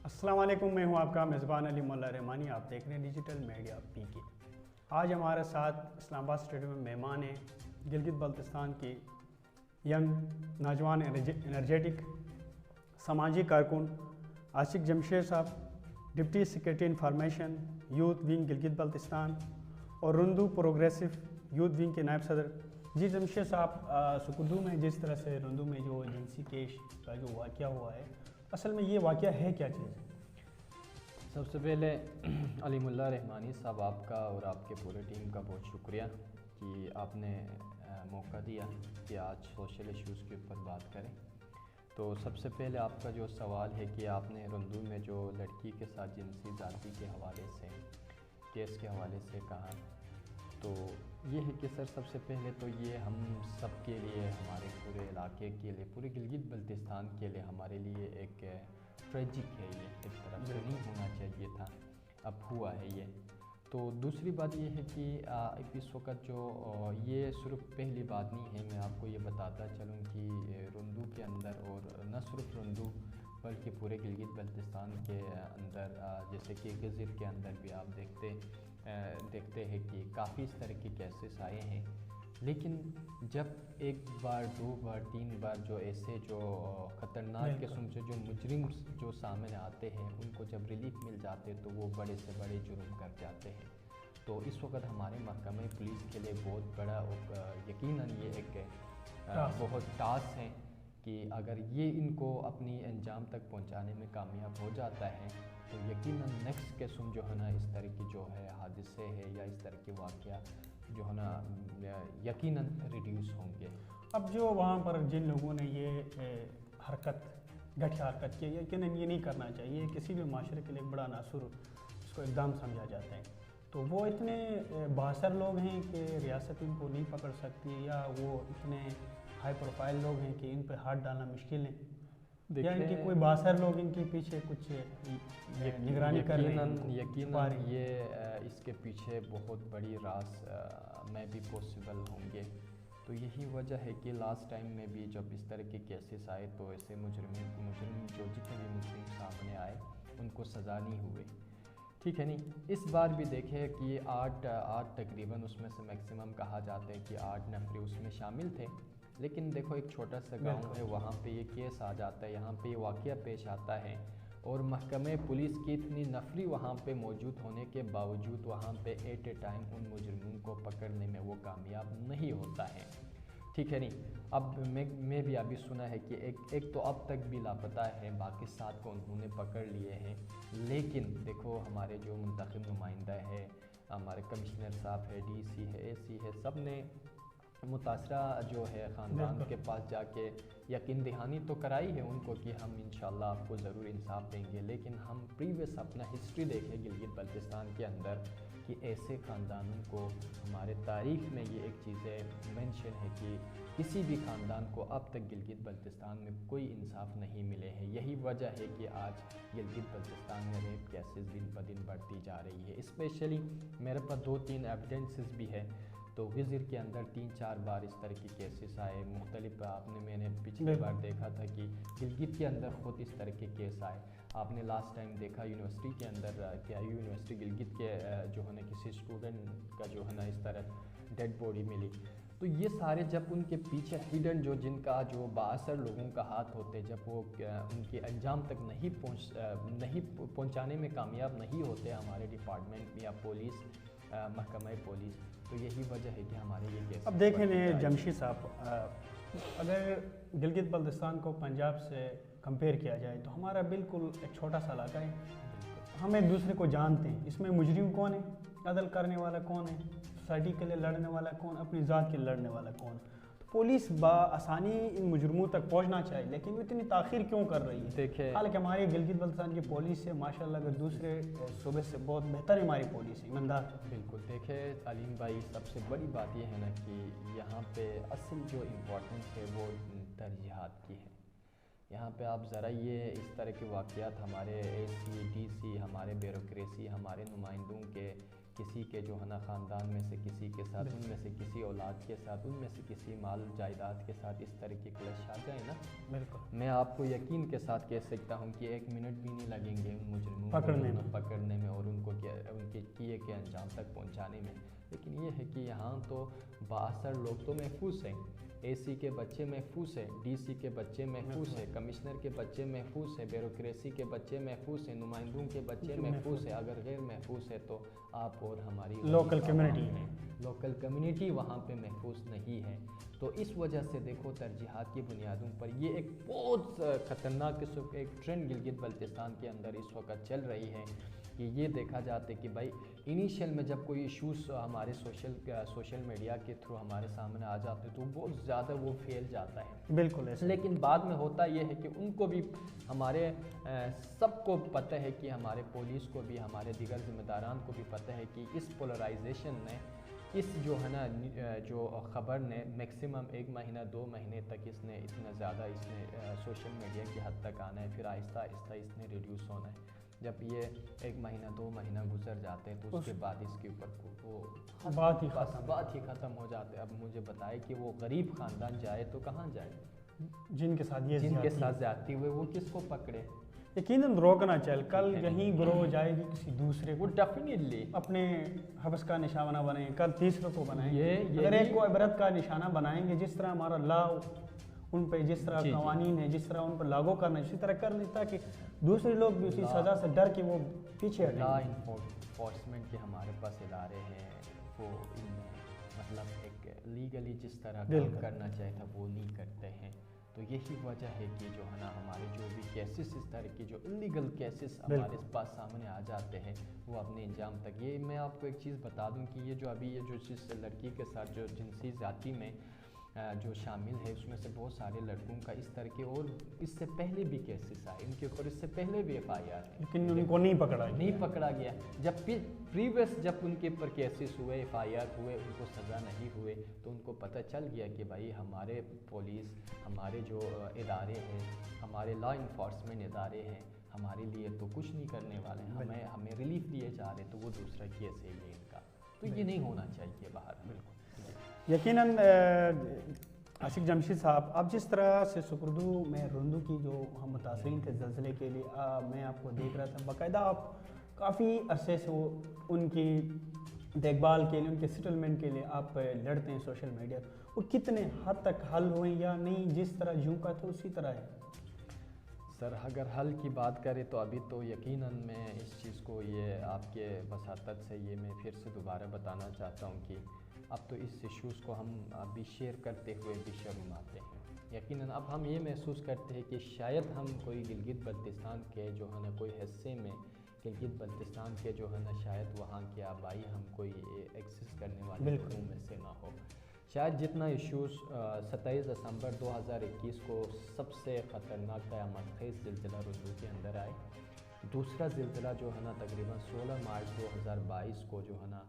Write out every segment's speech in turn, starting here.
السلام علیکم، میں ہوں آپ کا میزبان علی مولا رحمانی۔ آپ دیکھ رہے ہیں ڈیجیٹل میڈیا پی کے۔ آج ہمارے ساتھ اسلام آباد اسٹوڈیو میں مہمان ہیں گلگت بلتستان کی ینگ نوجوان انرجیٹک سماجی کارکن عاشق جمشید صاحب، deputy secretary information youth wing Gilgit Baltistan اور رندو پروگریسو یوتھ ونگ کے نائب صدر۔ جی جمشید صاحب، سکردو میں جس طرح سے رندو میں جو جنسی کیش کا جو واقعہ ہوا ہے، اصل میں یہ واقعہ ہے کیا چیز ہے؟ سب سے پہلے علی مولا رحمانی صاحب، آپ کا اور آپ کے پورے ٹیم کا بہت شکریہ کہ آپ نے موقع دیا کہ آج سوشل ایشوز کے اوپر بات کریں۔ تو سب سے پہلے آپ کا جو سوال ہے کہ آپ نے رندو میں جو لڑکی کے ساتھ جنسی زیادتی کے حوالے سے کیس کے حوالے سے کہا، تو یہ ہے کہ سر سب سے پہلے تو یہ ہم سب کے لیے، ہمارے پورے علاقے کے لیے، پورے گلگت بلتستان کے لیے ہمارے لیے ایک ٹریجک ہے۔ یہ ایک طرف سے نہیں ہونا چاہیے تھا، اب ہوا ہے یہ۔ تو دوسری بات یہ ہے کہ اس وقت جو یہ صرف پہلی بات نہیں ہے، میں آپ کو یہ بتاتا چلوں کہ رندو کے اندر، اور نہ صرف رندو بلکہ پورے گلگت بلتستان کے اندر، جیسے کہ غزر کے اندر بھی آپ دیکھتے ہیں کہ کافی اس طرح کے کیسز آئے ہیں۔ لیکن جب ایک بار، دو بار، تین بار جو ایسے جو خطرناک قسم سے جو مجرم جو سامنے آتے ہیں، ان کو جب ریلیف مل جاتے تو وہ بڑے سے بڑے جرم کر جاتے ہیں۔ تو اس وقت ہمارے محکمہ پولیس کے لیے بہت بڑا، یقیناً یہ ایک بہت ٹاسک ہے کہ اگر یہ ان کو اپنی انجام تک پہنچانے میں کامیاب ہو جاتا ہے تو یقیناً نیکسٹ قسم جو ہے نا، اس طرح کی جو ہے حادثے ہے یا اس طرح کے واقعہ جو ہے نا، یقیناً ریڈیوس ہوں گے۔ اب جو وہاں پر جن لوگوں نے یہ گھٹیا حرکت کی، یقیناً یہ نہیں کرنا چاہیے، کسی بھی معاشرے کے لیے ایک بڑا عنصر اس کو اقدام سمجھا جاتا ہے۔ تو وہ اتنے بااثر لوگ ہیں کہ ریاست ان کو نہیں پکڑ سکتی، یا وہ اتنے ہائی پروفائل لوگ ہیں کہ ان پہ ہاتھ ڈالنا مشکل ہے، یا ان کے کوئی بااثر لوگ ان کے پیچھے کچھ نگرانی کر رہے ہیں؟ یقیناً یہ اس کے پیچھے بہت بڑی راز میں بھی پاسبل ہوں گے۔ تو یہی وجہ ہے کہ لاسٹ ٹائم میں بھی جب اس طرح کے کیسز آئے تو ایسے مجرم جو جتنے بھی مجرم سامنے آئے ان کو سزا نہیں ہوئے، ٹھیک ہے نہیں۔ اس بار بھی دیکھے کہ آٹھ تقریباً اس میں سے میکسیمم کہا جاتا ہے کہ 8 نفری اس میں شامل تھے۔ لیکن دیکھو، ایک چھوٹا سا گاؤں ہے، وہاں پہ یہ کیس آ جاتا ہے، یہاں پہ یہ واقعہ پیش آتا ہے، اور محکمہ پولیس کی اتنی نفری وہاں پہ موجود ہونے کے باوجود وہاں پہ ایٹ اے ٹائم ان مجرموں کو پکڑنے میں وہ کامیاب نہیں ہوتا ہے، ٹھیک ہے نہیں۔ اب میں بھی ابھی سنا ہے کہ ایک تو اب تک بھی لاپتہ ہے، باقی 7 کو انہوں نے پکڑ لیے ہیں۔ لیکن دیکھو، ہمارے جو منتخب نمائندہ ہے، ہمارے کمشنر صاحب ہے، ڈی سی ہے، اے سی ہے، سب نے متاثرہ جو ہے خاندان کے پاس جا کے یقین دہانی تو کرائی ہے ان کو کہ ہم انشاءاللہ آپ کو ضرور انصاف دیں گے۔ لیکن ہم پریویس اپنا ہسٹری دیکھیں گلگت بلتستان کے اندر کہ ایسے خاندانوں کو ہمارے تاریخ میں یہ ایک چیزیں مینشن ہے کہ کسی بھی خاندان کو اب تک گلگت بلتستان میں کوئی انصاف نہیں ملے ہیں۔ یہی وجہ ہے کہ آج گلگت بلتستان میں ریپ کیسز دن بہ دن بڑھتی جا رہی ہے۔ اسپیشلی میرے پاس 2-3 ایویڈنسز بھی ہے۔ تو غزر کے اندر 3-4 بار اس طرح کی کیسز آئے مختلف، میں نے پچھلی بار دیکھا تھا کہ گلگت کے اندر خود اس طرح کے کیس آئے۔ آپ نے لاسٹ ٹائم دیکھا یونیورسٹی کے اندر کہ یونیورسٹی گلگت کے جو ہے نا، کسی اسٹوڈنٹ کا جو ہے نا اس طرح ڈیڈ باڈی ملی۔ تو یہ سارے جب ان کے پیچھے ہڈن جن کا جو بااثر لوگوں کا ہاتھ ہوتے، جب وہ ان کے انجام تک نہیں پہنچانے میں کامیاب نہیں ہوتے ہمارے ڈپارٹمنٹ یا پولیس، محکمہ پولیس، تو یہی وجہ ہے کہ ہمارے یہ کیس۔ اب دیکھیں جمشید صاحب، اگر گلگت بلتستان کو پنجاب سے کمپیئر کیا جائے تو ہمارا بالکل ایک چھوٹا سا علاقہ ہے، ہم ایک دوسرے کو جانتے ہیں۔ اس میں مجرم کون ہے، عدل کرنے والا کون ہے، سوسائٹی کے لیے لڑنے والا کون، اپنی ذات کے لیے لڑنے والا کون۔ پولیس بآسانی ان مجرموں تک پہنچنا چاہیے، لیکن وہ اتنی تاخیر کیوں کر رہی ہے؟ دیکھیں، حالانکہ ہماری گلگت بلتستان کی پولیس سے ماشاءاللہ اگر دوسرے صوبے سے بہت بہتر ہے ہماری پولیس، ایماندار۔ بالکل، دیکھیں علیم بھائی، سب سے بڑی بات یہ ہے نا کہ یہاں پہ اصل جو امپورٹنس ہے وہ ترجیحات کی ہے۔ یہاں پہ آپ ذرا یہ اس طرح کے واقعات ہمارے اے سی، ڈی سی، ہمارے بیوروکریسی، ہمارے نمائندوں کے کسی کے جو ہے نا خاندان میں سے کسی کے ساتھ، ان میں سے کسی اولاد کے ساتھ، ان میں سے کسی مال جائیداد کے ساتھ اس طرح کی کلش آ جائے نا، بالکل، میں آپ کو یقین کے ساتھ کہہ سکتا ہوں کہ 1 منٹ بھی نہیں لگیں گے ان پکڑنے میں اور ان کو ان کے کیے کے انجام تک پہنچانے میں. لیکن یہ ہے کہ یہاں تو بااثر لوگ تو محفوظ ہیں. اے سی کے بچے محفوظ ہیں, ڈی سی کے بچے محفوظ ہیں, کمشنر کے بچے محفوظ ہیں, بیوروکریسی کے بچے محفوظ ہیں, نمائندوں کے بچے محفوظ ہیں. اگر غیر محفوظ ہے تو آپ اور ہماری لوکل کمیونٹی ہے, لوکل کمیونٹی وہاں پہ محفوظ نہیں ہے. تو اس وجہ سے دیکھو ترجیحات کی بنیادوں پر یہ ایک بہت خطرناک قسم کا ایک ٹرینڈ گلگت بلتستان کے اندر اس وقت چل رہی ہے کہ یہ دیکھا جاتا ہے کہ بھائی انیشیل میں جب کوئی ایشوز ہمارے سوشل میڈیا کے تھرو ہمارے سامنے آ جاتے تو بہت زیادہ وہ پھیل جاتا ہے. بالکل ایسا. لیکن بعد میں ہوتا یہ ہے کہ ان کو بھی ہمارے سب کو پتہ ہے کہ ہمارے پولیس کو بھی ہمارے دیگر ذمہ داران کو بھی پتہ ہے کہ اس پولرائزیشن نے اس جو ہے نا جو خبر نے میکسیمم 1 مہینہ 2 مہینے تک اس نے اتنا زیادہ اس نے سوشل میڈیا کی حد تک آنا ہے, پھر آہستہ آہستہ اس نے ریڈیوس ہونا ہے. جب یہ 1 مہینہ 2 مہینہ گزر جاتے ہیں تو اس کے بعد اس کے اوپر وہ بات ہی ختم ہو جاتے. اب مجھے بتائے کہ وہ غریب خاندان جائے تو کہاں جائے, جن کے ساتھ زیادتی ہوئے وہ کس کو پکڑے. یقیناً روکنا چاہیے. کل یہیں گروہ جائے گی کسی دوسرے کو, وہ ڈیفینیٹلی اپنے حبس کا نشانہ بنائیں, کل تیسرے کو بنائیں. اگر ایک کو عبرت کا نشانہ بنائیں گے, جس طرح ہمارا لا ان پہ جس طرح قوانین ہیں جس طرح ان پر لاگو کرنا ہے اسی طرح کرنا, تاکہ دوسرے لوگ بھی اسی سزا سے ڈر کے وہ پیچھے ہٹیں. لا انفورسمنٹ کے ہمارے پاس ادارے ہیں, وہ مطلب ایک لیگلی جس طرح کام کرنا چاہیے تھا وہ نہیں کرتے ہیں. تو یہی وجہ ہے کہ جو ہے نا ہمارے جو بھی کیسز اس طرح کے جو انلیگل کیسز ہمارے پاس سامنے آ جاتے ہیں وہ اپنے انجام تک. یہ میں آپ کو ایک چیز بتا دوں کہ یہ جو ابھی یہ جو جس لڑکی کے ساتھ جو جنسی زیادتی میں جو شامل ہے اس میں سے بہت سارے لڑکوں کا اس طرح کے اور اس سے پہلے بھی کیسز آئے, ان کے اوپر اس سے پہلے بھی ایف آئی آر ہے, لیکن ان کو نہیں پکڑا گیا. جب پریویس جب ان کے اوپر کیسز ہوئے, ایف آئی آر ہوئے, ان کو سزا نہیں ہوئے تو ان کو پتہ چل گیا کہ بھائی ہمارے پولیس, ہمارے جو ادارے ہیں, ہمارے لا انفورسمنٹ ادارے ہیں, ہمارے لیے تو کچھ نہیں کرنے والے ہیں, ہمیں ریلیف دیے جا رہے تو وہ دوسرا کیس ہے یہ ان کا. تو یہ نہیں ہونا چاہیے باہر. بالکل یقیناً عاشق جمشید صاحب, اب جس طرح سے سکردو میں رندو کی جو ہم متاثرین تھے زلزلے کے لیے, میں آپ کو دیکھ رہا تھا باقاعدہ آپ کافی عرصے سے وہ ان کی دیکھ بھال کے لیے, ان کے سیٹلمنٹ کے لیے آپ لڑتے ہیں سوشل میڈیا. وہ کتنے حد تک حل ہوئے یا نہیں, جس طرح جوں کا تھا اسی طرح ہے؟ سر اگر حل کی بات کریں تو ابھی تو یقیناً میں اس چیز کو یہ آپ کے وساطت سے یہ میں پھر سے دوبارہ بتانا چاہتا ہوں کہ اب تو اس ایشوز کو ہم ابھی شیئر کرتے ہوئے بھی شرم آتے ہیں. یقیناً اب ہم یہ محسوس کرتے ہیں کہ شاید ہم کوئی گلگت بلتستان کے جو ہے نا کوئی حصے میں گلگت بلتستان کے جو ہے نا شاید وہاں کے آبائی ہم کوئی ایکسس کرنے والے لوگوں میں سے نہ ہو. شاید جتنا ایشوز 27 دسمبر 2021 کو سب سے خطرناک قیامت خیز زلزلہ رندو کے اندر آئے, دوسرا زلزلہ جو ہے نا تقریباً 16 مارچ 2022 کو جو ہے نا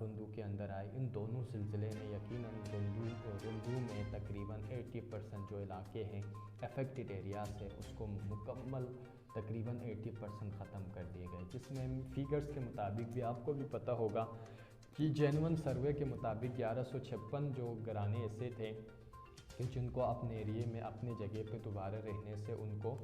رندو کے اندر آئے. ان دونوں زلزلے نے یقیناً رندو میں تقریباً 80% جو علاقے ہیں افیکٹڈ ایریاز ہے اس کو مکمل تقریباً 80% ختم کر دیے گئے, جس میں فیگرز کے مطابق بھی آپ کو بھی پتہ ہوگا کہ جینون سروے کے مطابق 1156 جو گھرانے ایسے تھے کہ جن کو اپنے ایریے میں اپنے جگہ پہ دوبارہ رہنے سے ان کو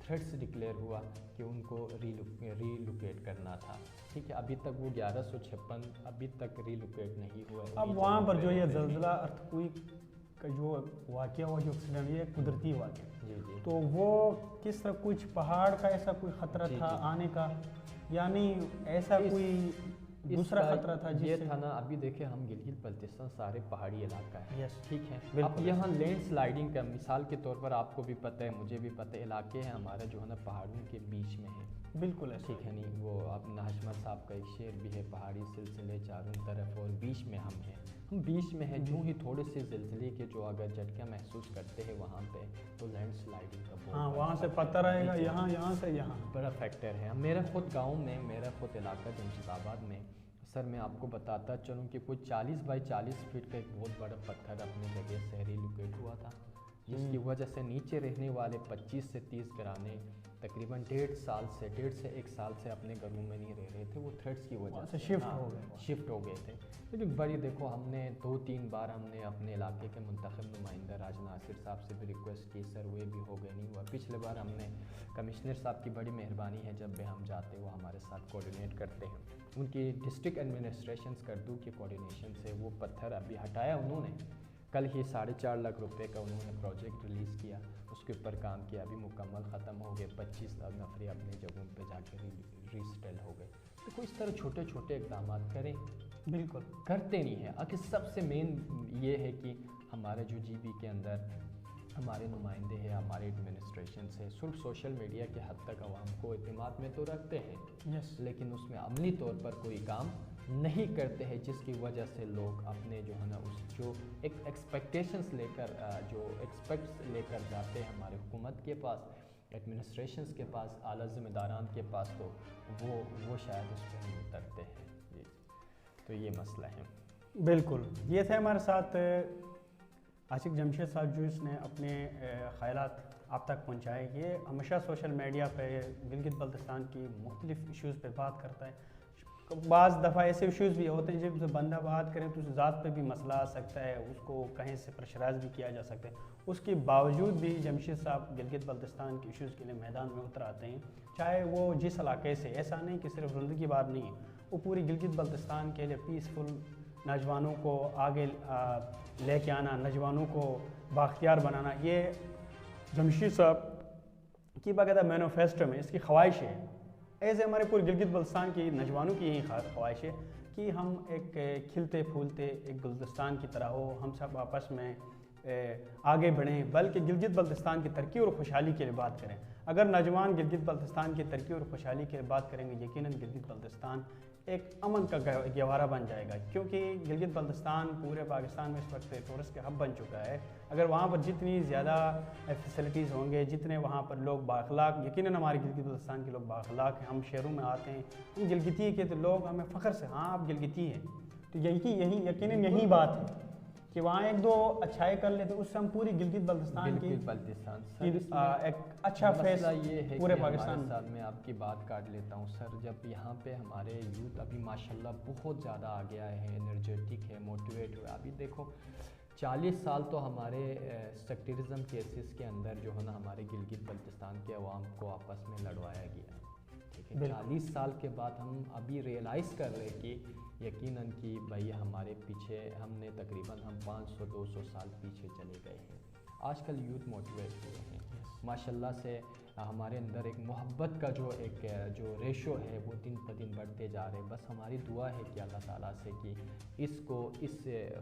تھریٹس ڈکلیئر ہوا کہ ان کو ریلوکیٹ کرنا تھا. ٹھیک ہے, ابھی تک وہ 1156 ابھی تک ریلوکیٹ نہیں ہوا. اب وہاں پر جو یہ زلزلہ ارتھکوئک کا جو واقعہ ہوا, جو ایکسیڈنٹ, یہ قدرتی واقعہ, تو وہ کس طرح کچھ پہاڑ کا ایسا کوئی خطرہ تھا آنے کا, یعنی ایسا کوئی دوسرا خطرہ تھا؟ یہ تھا نا, ابھی دیکھیں ہم گلگت بلتستان سارے پہاڑی علاقہ ہے, ٹھیک ہے. اب یہاں لینڈ سلائڈنگ کا مثال کے طور پر آپ کو بھی پتہ ہے, مجھے بھی پتہ ہے, علاقے ہیں ہمارا جو ہے نا پہاڑوں کے بیچ میں ہے. بالکل ٹھیک ہے نہیں, وہ اب ناظمت صاحب کا ایک شعر بھی ہے, پہاڑی سلسلے چاروں طرف اور بیچ میں ہم ہیں. ہم بیچ میں ہیں, جو ہی تھوڑے سے زلزلے کے جو اگر جھٹکا محسوس کرتے ہیں وہاں پہ تو لینڈ سلائڈنگ کا بہت وہاں سے پتہ رہے گا, یہاں سے یہاں بڑا فیکٹر ہے. میرا خود گاؤں میں, میرا خود علاقہ جمشید آباد میں, سر میں آپ کو بتاتا چلوں کہ کوئی 40 بائی 40 فٹ کا ایک بہت بڑا پتھر اپنی جگہ سے ریلوکیٹ ہوا تھا, جس کی وجہ سے نیچے رہنے والے 25 سے 30 گھرانے تقریباً 1.5 سے 1 سال سے اپنے گھروں میں نہیں رہ رہے تھے، وہ تھریٹس کی وجہ سے شفٹ ہو گئے تھے. لیکن بڑی دیکھو ہم نے 2-3 بار ہم نے اپنے علاقے کے منتخب نمائندہ راج ناصر صاحب سے بھی ریکویسٹ کی، سر وہ بھی ہو گئے، نہیں ہوا. پچھلے بار ہم نے کمشنر صاحب کی بڑی مہربانی ہے، جب بھی ہم جاتے وہ ہمارے ساتھ کوآرڈینیٹ کرتے ہیں. ان کی ڈسٹرکٹ ایڈمنسٹریشنز کردو کے کوآرڈینیشن سے وہ پتھر ابھی ہٹایا انہوں نے. کل ہی 4.5 لاکھ روپے کا انہوں نے پروجیکٹ ریلیز کیا، اس کے اوپر کام کیا، ابھی مکمل ختم ہو گئے. 25 نفری اپنے جگہوں پہ جا کے ریسٹل ہو گئے. تو اس طرح چھوٹے چھوٹے اقدامات کریں، بالکل کرتے نہیں ہیں. آخر سب سے مین یہ ہے کہ ہمارے جو جی بی کے اندر ہمارے نمائندے ہیں، ہمارے ایڈمنسٹریشن سے صرف سوشل میڈیا کے حد تک عوام کو اعتماد میں تو رکھتے ہیں، لیکن اس میں عملی طور پر کوئی کام نہیں کرتے ہیں، جس کی وجہ سے لوگ اپنے جو ہے نا اس جو ایک ایکسپیکٹیشنس لے کر جو ایکسپیکٹس لے کر جاتے ہیں ہمارے حکومت کے پاس، ایڈمنسٹریشنز کے پاس، اعلیٰ ذمہ داران کے پاس، تو وہ شاید اس پہ نہیں اترتے ہیں. تو یہ مسئلہ ہے. بالکل. یہ تھے ہمارے ساتھ عاشق جمشید صاحب، جو اس نے اپنے خیالات آپ تک پہنچائے. یہ ہمیشہ سوشل میڈیا پہ گلگت بلتستان کی مختلف ایشوز پہ بات کرتا ہے. بعض دفعہ ایسے ایشوز بھی ہوتے ہیں جب بندہ بات کرے تو اس ذات پہ بھی مسئلہ آ سکتا ہے، اس کو کہیں سے پریشرائز بھی کیا جا سکتا ہے. اس کے باوجود بھی جمشید صاحب گلگت بلتستان کے ایشوز کے لیے میدان میں اتر آتے ہیں، چاہے وہ جس علاقے سے. ایسا نہیں کہ صرف رندگی کی بات نہیں ہے، وہ پوری گلگت بلتستان کے لیے پیسفل نوجوانوں کو آگے لے کے آنا، نوجوانوں کو بااختیار بنانا، یہ جمشید صاحب کی باقاعدہ مینوفیسٹو میں اس کی خواہش ہے. ایسے ہمارے پورے گلگت بلتستان کی نوجوانوں کی یہی خواہش ہے کہ ہم ایک کھلتے پھولتے ایک گلدستان کی طرح ہو، ہم سب آپس میں آگے بڑھیں، بلکہ گلگت بلتستان کی ترقی اور خوشحالی کے لیے بات کریں. اگر نوجوان گلگت بلتستان کی ترقی اور خوشحالی کے لیے بات کریں گے، یقیناً گلگت بلتستان ایک امن کا گہوارہ بن جائے گا. کیونکہ گلگت بلتستان پورے پاکستان میں اس وقت ٹورسٹ کا ہب بن چکا ہے. اگر وہاں پر جتنی زیادہ فیسلٹیز ہوں گے، جتنے وہاں پر لوگ بااخلاق، یقیناً ہمارے گلگت بلتستان کے لوگ بااخلاق ہیں. ہم شہروں میں آتے ہیں، ہم گلگتی کے تو لوگ ہمیں فخر سے ہاں آپ گلگتی ہیں، تو یقیناً یہی بات ہے کہ وہاں ایک دو اچھائی کر لیتے، اس سے ہم پوری گلگت بلتستان کی ایک اچھا فیس یہ ہے پورے پاکستان ساتھ. میں آپ کی بات کاٹ لیتا ہوں سر. جب یہاں پہ ہمارے یوتھ ابھی ماشاءاللہ بہت زیادہ آگے آئے ہیں، انرجیٹک ہے، موٹیویٹ ہوئے. ابھی دیکھو 40 سال تو ہمارے سیکٹرزم کیسز کے اندر جو ہے نا ہمارے گلگت بلتستان کے عوام کو آپس میں لڑوایا گیا. ٹھیک ہے، 40 سال کے بعد ہم ابھی ریئلائز کر رہے کہ یقیناً کہ بھائی ہمارے پیچھے ہم نے تقریباً ہم 500-200 سال پیچھے چلے گئے ہیں. آج کل یوتھ موٹیویٹ ہوئے ہیں ماشاءاللہ سے. ہمارے اندر ایک محبت کا جو ریشو ہے وہ دن پہ دن بڑھتے جا رہے ہیں. بس ہماری دعا ہے کہ اللہ تعالیٰ سے کہ اس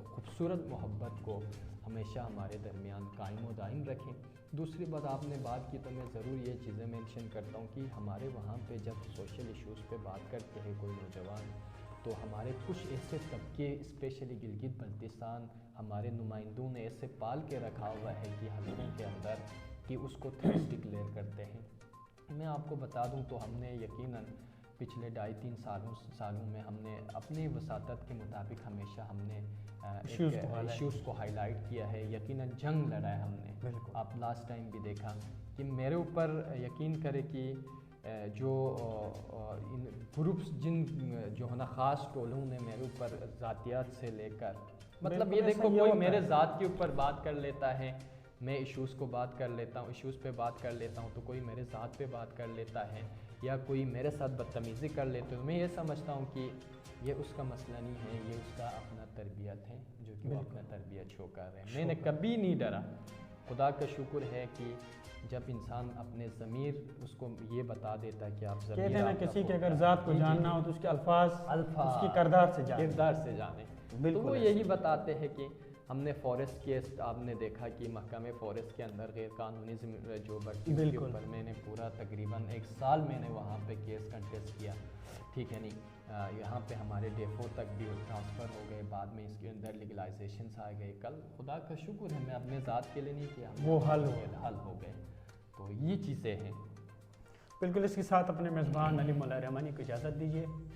خوبصورت محبت کو ہمیشہ ہمارے درمیان قائم و دائم رکھیں. دوسری بات آپ نے بات کی تو میں ضرور یہ چیزیں مینشن کرتا ہوں کہ ہمارے وہاں پہ جب سوشل ایشوز پہ بات کرتے ہیں کوئی نوجوان، تو ہمارے کچھ ایسے طبقے اسپیشلی گلگت بلتستان ہمارے نمائندوں نے ایسے پال کے رکھا ہوا ہے کہ حلقوں کے اندر کہ اس کو تھریٹس ڈکلیئر کرتے ہیں. میں آپ کو بتا دوں تو ہم نے یقیناً پچھلے 2.5-3 سالوں میں ہم نے اپنے وساطت کے مطابق ہمیشہ ہم نے ایشوز کو ہائی لائٹ کیا ہے. یقیناً جنگ لڑا ہے ہم نے. آپ لاسٹ ٹائم بھی دیکھا کہ میرے اوپر یقین کرے کہ جو گروپس جن جو ہے نا خاص ٹولوں نے میرے اوپر ذاتیات سے لے کر، مطلب یہ دیکھو کوئی میرے ذات کے اوپر بات کر لیتا ہے، میں ایشوز کو بات کر لیتا ہوں، ایشوز پہ بات کر لیتا ہوں، تو کوئی میرے ذات پہ بات کر لیتا ہے یا کوئی میرے ساتھ بدتمیزی کر لیتے ہیں. میں یہ سمجھتا ہوں کہ یہ اس کا مسئلہ نہیں ہے، یہ اس کا اپنا تربیت ہے جو کہ وہ اپنا تربیت شو کر رہے ہیں. میں نے کبھی نہیں ڈرا. خدا کا شکر ہے کہ جب انسان اپنے ضمیر اس کو یہ بتا دیتا ہے کہ آپ ضمیر کہتے ہیں نا کسی کے اگر ذات کو جاننا ہو تو اس کے الفاظ اس کی کردار سے جانیں. تو وہ یہی بتاتے ہیں کہ ہم نے فارسٹ کیس آپ نے دیکھا کہ محکمہ فارسٹ کے اندر غیر قانونی جو بڑھتی کے اوپر میں نے پورا تقریباً 1 سال میں نے وہاں پہ کیس کنٹیسٹ کیا. ٹھیک ہے نہیں، یہاں پہ ہمارے ڈیفو تک بھی ٹرانسفر ہو گئے، بعد میں اس کے اندر لیگلائزیشنس آ گئے. کل خدا کا شکر ہے میں اپنے ذات کے لیے نہیں کیا، وہ حل ہو گئے. تو یہ چیزیں ہیں. بالکل. اس کے ساتھ اپنے میزبان علی مولا رحمانی کو اجازت دیجیے.